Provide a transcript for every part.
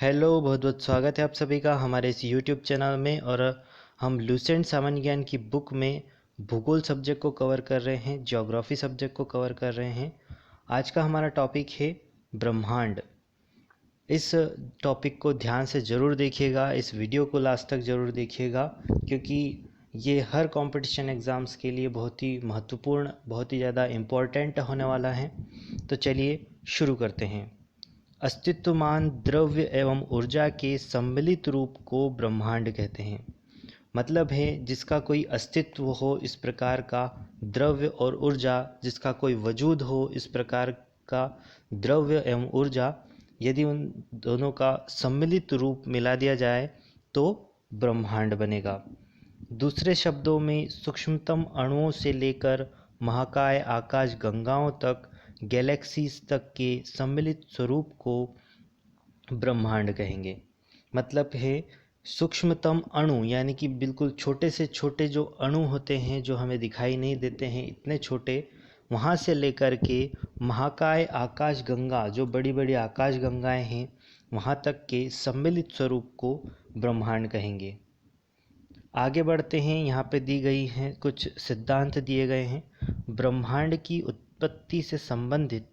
Hello, बहुत बहुत स्वागत है आप सभी का हमारे इस यूट्यूब चैनल में। और हम लुसेंट सामान्य ज्ञान की बुक में भूगोल सब्जेक्ट को कवर कर रहे हैं, ज्योग्राफी सब्जेक्ट को कवर कर रहे हैं। आज का हमारा टॉपिक है ब्रह्मांड। इस टॉपिक को ध्यान से ज़रूर देखिएगा, इस वीडियो को लास्ट तक ज़रूर देखिएगा, क्योंकि ये हर कंपटीशन एग्ज़ाम्स के लिए बहुत ही महत्वपूर्ण, बहुत ही ज़्यादा इम्पोर्टेंट होने वाला है। तो चलिए शुरू करते हैं। अस्तित्वमान द्रव्य एवं ऊर्जा के सम्मिलित रूप को ब्रह्मांड कहते हैं। मतलब है जिसका कोई अस्तित्व हो, इस प्रकार का द्रव्य और ऊर्जा, जिसका कोई वजूद हो, इस प्रकार का द्रव्य एवं ऊर्जा, यदि उन दोनों का सम्मिलित रूप मिला दिया जाए तो ब्रह्मांड बनेगा। दूसरे शब्दों में सूक्ष्मतम अणुओं से लेकर महाकाय आकाश गंगाओं तक, गैलेक्सीज तक के सम्मिलित स्वरूप को ब्रह्मांड कहेंगे। मतलब है सूक्ष्मतम अणु, यानी कि बिल्कुल छोटे से छोटे जो अणु होते हैं, जो हमें दिखाई नहीं देते हैं, इतने छोटे, वहाँ से लेकर के महाकाय आकाश गंगा, जो बड़ी बड़ी आकाश गंगाएं हैं, वहाँ तक के सम्मिलित स्वरूप को ब्रह्मांड कहेंगे। आगे बढ़ते हैं। यहाँ पे दी गई हैं कुछ सिद्धांत दिए गए हैं। ब्रह्मांड की उत्पत्ति से संबंधित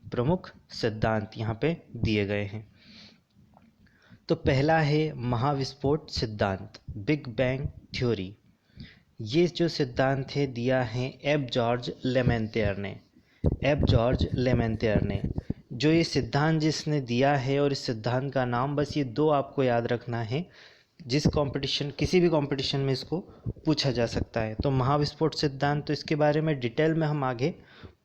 प्रमुख सिद्धांत यहाँ पे दिए गए हैं। तो पहला है महाविस्फोट सिद्धांत, बिग बैंग थ्योरी। ये जो सिद्धांत है दिया है एब जॉर्ज लेमेंतेयर ने। एब जॉर्ज लेमेंतेयर ने जो ये सिद्धांत जिसने दिया है, और इस सिद्धांत का नाम बस ये दो आपको याद रखना है, जिस कंपटीशन, किसी भी कंपटीशन में इसको पूछा जा सकता है। तो महाविस्फोट सिद्धांत, तो इसके बारे में डिटेल में हम आगे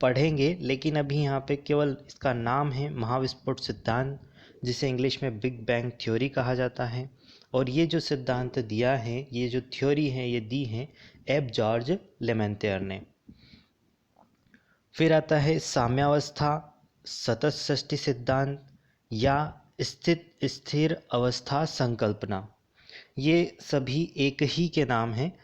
पढ़ेंगे, लेकिन अभी यहाँ पे केवल इसका नाम है महाविस्फोट सिद्धांत, जिसे इंग्लिश में बिग बैंग थ्योरी कहा जाता है। और ये जो सिद्धांत दिया है, ये जो थ्योरी है, ये दी है एब जॉर्ज लेमेंतेयर ने। फिर आता है साम्यावस्था, सतत षष्टि सिद्धांत या स्थिर अवस्था संकल्पना। ये सभी एक ही के नाम हैं।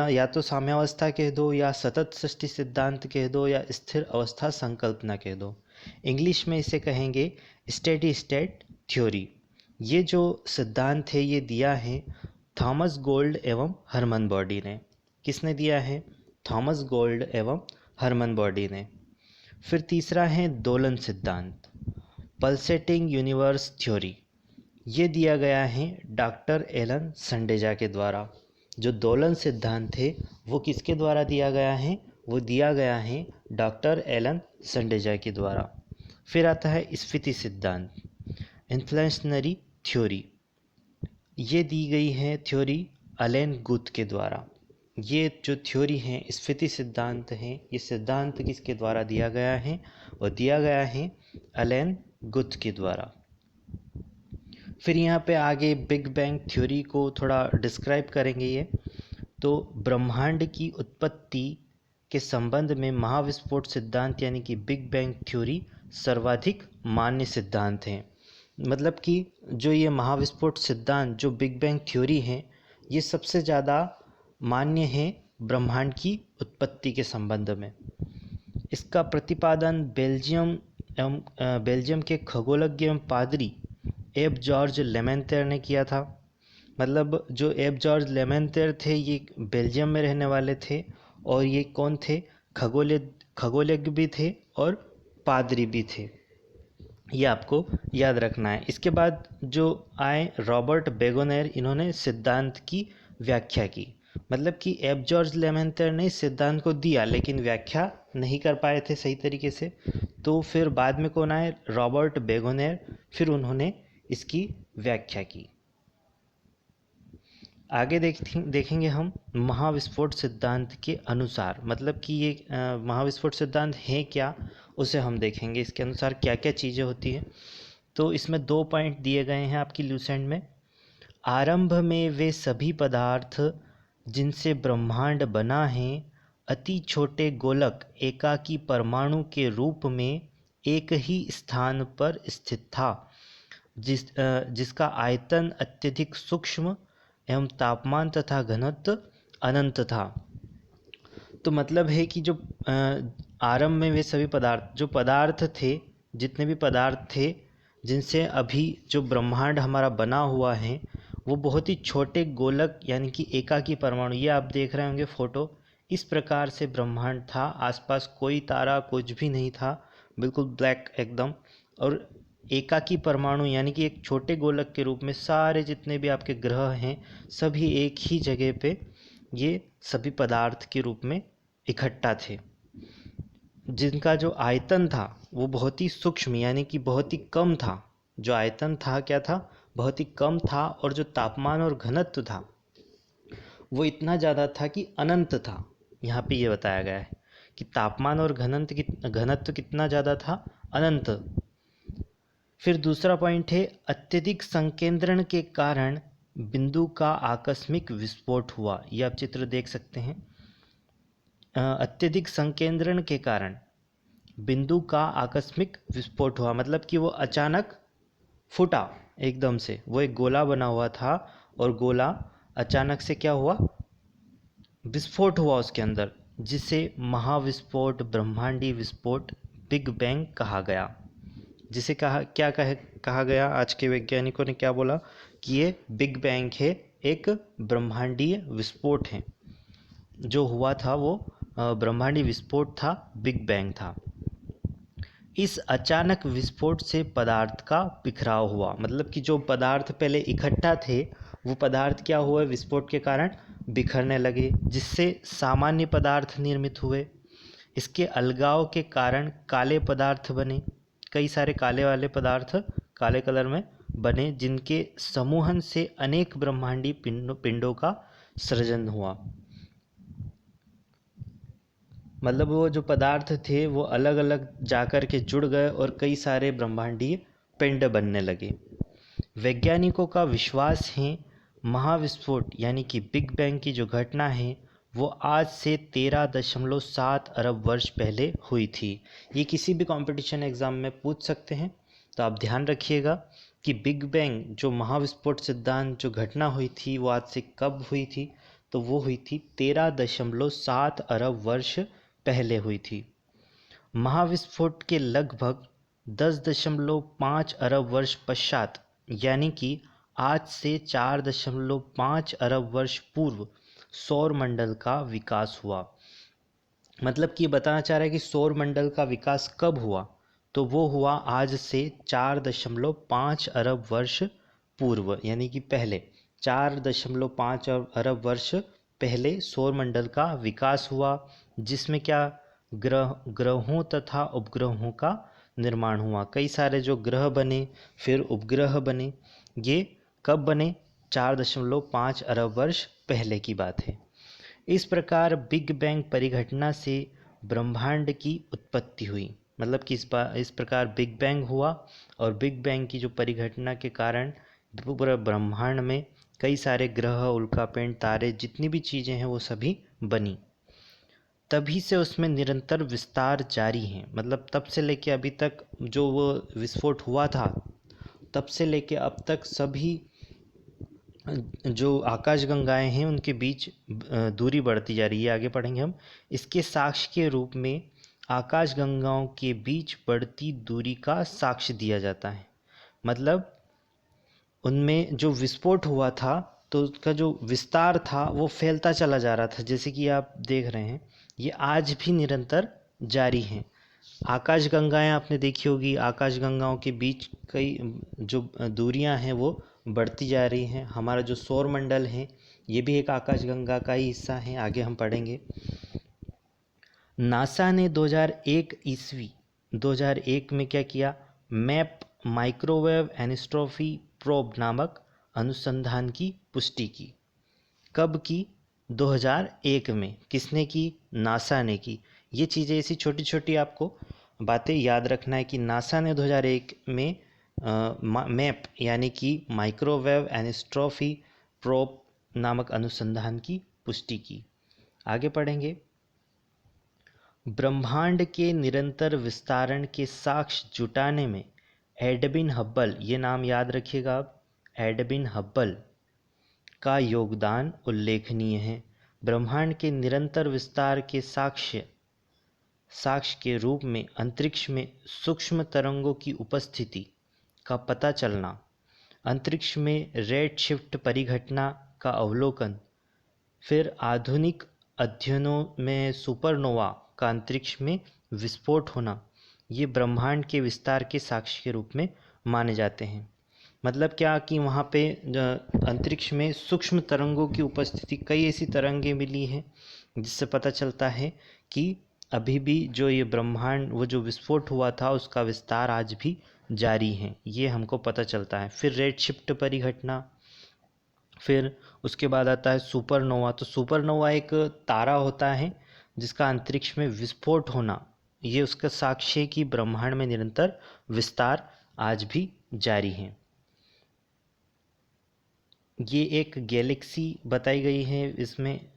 या तो साम्यावस्था कह दो, या सतत षष्टि सिद्धांत कह दो, या स्थिर अवस्था संकल्पना कह दो। इंग्लिश में इसे कहेंगे स्टेडी स्टेट थ्योरी। ये जो सिद्धांत है, ये दिया है थॉमस गोल्ड एवं हरमन बॉडी ने। किसने दिया है? थॉमस गोल्ड एवं हरमन बॉडी ने। फिर तीसरा है दोलन सिद्धांत, पल्सेटिंग यूनिवर्स थ्योरी। ये दिया गया है डॉक्टर एलन संडेजा के द्वारा। जो दोलन सिद्धांत है वो किसके द्वारा दिया गया है? वो दिया गया है डॉक्टर एलन संडेजा के द्वारा। फिर आता है स्फीति सिद्धांत, इन्फ्लेशनरी थ्योरी। ये दी गई है थ्योरी अलेन गुथ के द्वारा। ये जो थ्योरी है, स्फीति सिद्धांत है, ये सिद्धांत किसके द्वारा दिया गया है? और दिया गया है अलेन गुथ के द्वारा। फिर यहाँ पे आगे बिग बैंग थ्योरी को थोड़ा डिस्क्राइब करेंगे ये। तो ब्रह्मांड की उत्पत्ति के संबंध में महाविस्फोट सिद्धांत यानी कि बिग बैंग थ्योरी सर्वाधिक मान्य सिद्धांत हैं। मतलब कि जो ये महाविस्फोट सिद्धांत, जो बिग बैंग थ्योरी है, ये सबसे ज़्यादा मान्य है ब्रह्मांड की उत्पत्ति के संबंध में। इसका प्रतिपादन बेल्जियम के खगोलज्ञ एवं पादरी एब जॉर्ज लेमेंतेयर ने किया था। मतलब जो एब जॉर्ज लेमेंतेयर थे, ये बेल्जियम में रहने वाले थे, और ये कौन थे? खगोलज्ञ भी थे और पादरी भी थे। ये आपको याद रखना है। इसके बाद जो आए रॉबर्ट बेगोनेर, इन्होंने सिद्धांत की व्याख्या की। मतलब कि एब जॉर्ज लेमेंतेयर ने इस सिद्धांत को दिया, लेकिन व्याख्या नहीं कर पाए थे सही तरीके से। तो फिर बाद में कौन आए? रॉबर्ट बेगोनेर। फिर उन्होंने इसकी व्याख्या की। आगे देखेंगे हम महाविस्फोट सिद्धांत के अनुसार। मतलब कि ये महाविस्फोट सिद्धांत है क्या, उसे हम देखेंगे। इसके अनुसार क्या क्या चीज़ें होती हैं। तो इसमें 2 पॉइंट दिए गए हैं आपकी लुसेंट में। आरंभ में वे सभी पदार्थ जिनसे ब्रह्मांड बना है, अति छोटे गोलक एकाकी परमाणु के रूप में एक ही स्थान पर स्थित था, जिसका आयतन अत्यधिक सूक्ष्म एवं तापमान तथा घनत्व अनंत था। तो मतलब है कि जो आरंभ में वे सभी पदार्थ, जो पदार्थ थे, जितने भी पदार्थ थे, जिनसे अभी जो ब्रह्मांड हमारा बना हुआ है वो बहुत ही छोटे गोलक यानी कि एकाकी परमाणु, ये आप देख रहे होंगे फोटो, इस प्रकार से ब्रह्मांड था। आसपास कोई तारा कुछ भी नहीं था, बिल्कुल ब्लैक एकदम। और एकाकी परमाणु यानी कि एक छोटे गोलक के रूप में सारे जितने भी आपके ग्रह हैं सभी एक ही जगह पे ये सभी पदार्थ के रूप में इकट्ठा थे, जिनका जो आयतन था वो बहुत ही सूक्ष्म यानी कि बहुत ही कम था। जो आयतन था क्या था, बहुत ही कम था। और जो तापमान और घनत्व था वो इतना ज़्यादा था कि अनंत था। यहाँ पे ये बताया गया है कि तापमान और घनत्व कितना ज़्यादा था, अनंत। फिर दूसरा पॉइंट है अत्यधिक संकेंद्रण के कारण बिंदु का आकस्मिक विस्फोट हुआ। ये आप चित्र देख सकते हैं। अत्यधिक संकेंद्रण के कारण बिंदु का आकस्मिक विस्फोट हुआ, मतलब कि वो अचानक फूटा एकदम से। वो एक गोला बना हुआ था और गोला अचानक से क्या हुआ, विस्फोट हुआ उसके अंदर, जिसे महाविस्फोट, ब्रह्मांडी विस्फोट, बिग बैंग कहा गया। जिसे कहा गया, आज के वैज्ञानिकों ने क्या बोला कि ये बिग बैंग है, एक ब्रह्मांडीय विस्फोट है। जो हुआ था वो ब्रह्मांडी विस्फोट था, बिग बैंग था। इस अचानक विस्फोट से पदार्थ का बिखराव हुआ, मतलब कि जो पदार्थ पहले इकट्ठा थे वो पदार्थ क्या हुए, विस्फोट के कारण बिखरने लगे, जिससे सामान्य पदार्थ निर्मित हुए। इसके अलगाव के कारण काले पदार्थ बने, कई सारे काले वाले पदार्थ काले कलर में बने, जिनके समूहन से अनेक ब्रह्मांडी पिंडों का सृजन हुआ। मतलब वो जो पदार्थ थे वो अलग अलग जाकर के जुड़ गए और कई सारे ब्रह्मांडीय पिंड बनने लगे। वैज्ञानिकों का विश्वास है महाविस्फोट यानी कि बिग बैंग की जो घटना है वो आज से 13.7 अरब वर्ष पहले हुई थी। ये किसी भी कंपटीशन एग्ज़ाम में पूछ सकते हैं, तो आप ध्यान रखिएगा कि बिग बैंग जो महाविस्फोट सिद्धांत जो घटना हुई थी वो आज से कब हुई थी, तो वो हुई थी 13.7 अरब वर्ष पहले हुई थी। महाविस्फोट के लगभग 10.5 अरब वर्ष पश्चात यानी कि आज से 4.5 अरब वर्ष पूर्व सौर मंडल का विकास हुआ। मतलब कि बताना चाह रहा है कि सौर मंडल का विकास कब हुआ, तो वो हुआ आज से 4.5 अरब वर्ष पूर्व, यानी कि पहले 4.5 अरब वर्ष पहले सौर मंडल का विकास हुआ, जिसमें क्या ग्रहों तथा उपग्रहों का निर्माण हुआ। कई सारे जो ग्रह बने, फिर उपग्रह बने। ये कब बने, 4.5 अरब वर्ष पहले की बात है। इस प्रकार बिग बैंग परिघटना से ब्रह्मांड की उत्पत्ति हुई। मतलब कि इस प्रकार बिग बैंग हुआ और बिग बैंग की जो परिघटना के कारण पूरे ब्रह्मांड में कई सारे ग्रह, उल्कापिंड, तारे, जितनी भी चीज़ें हैं वो सभी बनी। तभी से उसमें निरंतर विस्तार जारी है। मतलब तब से लेके अभी तक जो वो विस्फोट हुआ था, तब से लेके अब तक सभी जो आकाशगंगाएं हैं उनके बीच दूरी बढ़ती जा रही है। आगे पढ़ेंगे हम। इसके साक्ष्य के रूप में आकाशगंगाओं के बीच बढ़ती दूरी का साक्ष्य दिया जाता है। मतलब उनमें जो विस्फोट हुआ था तो उसका जो विस्तार था वो फैलता चला जा रहा था, जैसे कि आप देख रहे हैं ये आज भी निरंतर जारी हैं। आकाशगंगाएं आपने देखी होगी, आकाशगंगाओं के बीच कई जो दूरियां हैं वो बढ़ती जा रही हैं। हमारा जो सौर मंडल है ये भी एक आकाशगंगा का ही हिस्सा है, आगे हम पढ़ेंगे। नासा ने 2001 में क्या किया, मैप माइक्रोवेव एनिस्ट्रॉफी प्रोब नामक अनुसंधान की पुष्टि की। कब की, 2001 में। किसने की, नासा ने की। ये चीज़ें ऐसी छोटी छोटी आपको बातें याद रखना है कि नासा ने 2001 में मैप यानी कि माइक्रोवेव एनिस्ट्रॉफी प्रोब नामक अनुसंधान की पुष्टि की। आगे पढ़ेंगे। ब्रह्मांड के निरंतर विस्तारण के साक्ष्य जुटाने में एडविन हब्बल, ये नाम याद रखिएगा आप, एडविन हब्बल का योगदान उल्लेखनीय है। ब्रह्मांड के निरंतर विस्तार के साक्ष्य के रूप में अंतरिक्ष में सूक्ष्म तरंगों की उपस्थिति का पता चलना, अंतरिक्ष में रेड शिफ्ट परिघटना का अवलोकन, फिर आधुनिक अध्ययनों में सुपरनोवा का अंतरिक्ष में विस्फोट होना, ये ब्रह्मांड के विस्तार के साक्ष्य के रूप में माने जाते हैं। मतलब क्या कि वहाँ पे अंतरिक्ष में सूक्ष्म तरंगों की उपस्थिति, कई ऐसी तरंगें मिली हैं जिससे पता चलता है कि अभी भी जो ये ब्रह्मांड, वो जो विस्फोट हुआ था उसका विस्तार आज भी जारी है, ये हमको पता चलता है। फिर रेड शिफ्ट परिघटना, फिर उसके बाद आता है सुपरनोवा। तो सुपरनोवा एक तारा होता है जिसका अंतरिक्ष में विस्फोट होना, ये उसका साक्ष्य है कि ब्रह्मांड में निरंतर विस्तार आज भी जारी है। ये एक गैलेक्सी बताई गई है, इसमें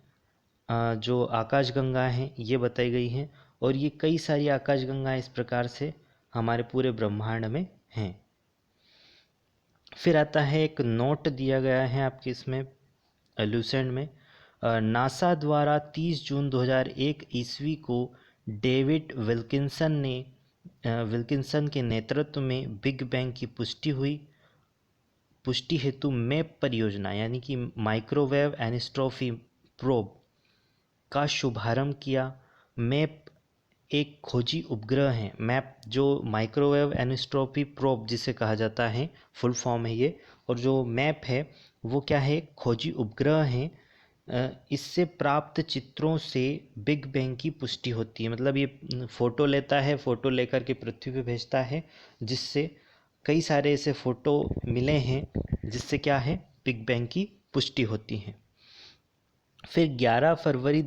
जो आकाशगंगा हैं ये बताई गई हैं, और ये कई सारी आकाशगंगाएं इस प्रकार से हमारे पूरे ब्रह्मांड में हैं। फिर आता है एक नोट दिया गया है आपके इसमें लूसेंट में, नासा द्वारा 30 जून 2001 ईस्वी को डेविड विल्किंसन के नेतृत्व में बिग बैंग की पुष्टि हेतु मैप परियोजना यानी कि माइक्रोवेव एनिस्ट्रॉफी प्रोब का शुभारंभ किया। मैप एक खोजी उपग्रह है, मैप जो माइक्रोवेव एनिस्ट्रॉफी प्रोब जिसे कहा जाता है, फुल फॉर्म है ये, और जो मैप है वो क्या है, खोजी उपग्रह है। इससे प्राप्त चित्रों से बिग बैंग की पुष्टि होती है। मतलब ये फ़ोटो लेता है, फ़ोटो लेकर के पृथ्वी पे भेजता है, जिससे कई सारे ऐसे फ़ोटो मिले हैं जिससे क्या है, बिग बैंग की पुष्टि होती है। फिर 11 फरवरी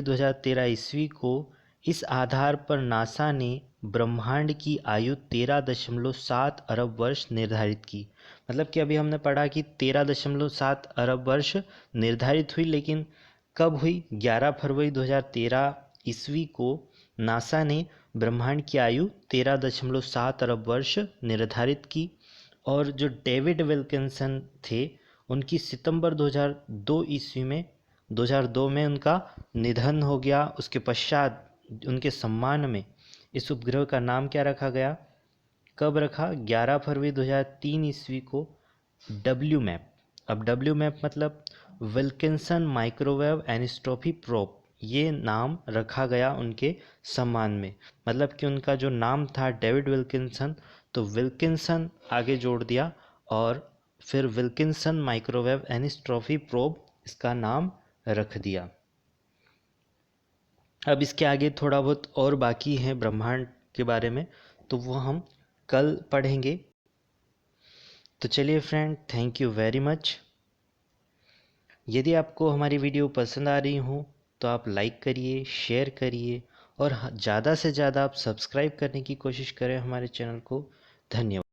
2013 ईस्वी को इस आधार पर नासा ने ब्रह्मांड की आयु 13.7 अरब वर्ष निर्धारित की। मतलब कि अभी हमने पढ़ा कि 13.7 अरब वर्ष निर्धारित हुई, लेकिन कब हुई, 11 फरवरी 2013 ईस्वी को नासा ने ब्रह्मांड की आयु 13.7 अरब वर्ष निर्धारित की। और जो डेविड विल्किंसन थे, उनकी सितंबर 2002 में उनका निधन हो गया। उसके पश्चात उनके सम्मान में इस उपग्रह का नाम क्या रखा गया, कब रखा, 11 फरवरी 2003 ईस्वी को डब्ल्यू मैप। अब डब्ल्यू मैप मतलब विल्किंसन माइक्रोवेव एनिस्ट्रॉफी प्रोब, ये नाम रखा गया उनके सम्मान में। मतलब कि उनका जो नाम था डेविड विल्किंसन, तो विल्किंसन आगे जोड़ दिया और फिर विल्किंसन माइक्रोवेव एनिस्ट्रॉफी प्रोब इसका नाम रख दिया। अब इसके आगे थोड़ा बहुत और बाकी है ब्रह्मांड के बारे में, तो वो हम कल पढ़ेंगे। तो चलिए friend, thank you very much. यदि आपको हमारी वीडियो पसंद आ रही हो तो आप लाइक करिए, शेयर करिए, और ज़्यादा से ज़्यादा आप सब्सक्राइब करने की कोशिश करें हमारे चैनल को। धन्यवाद।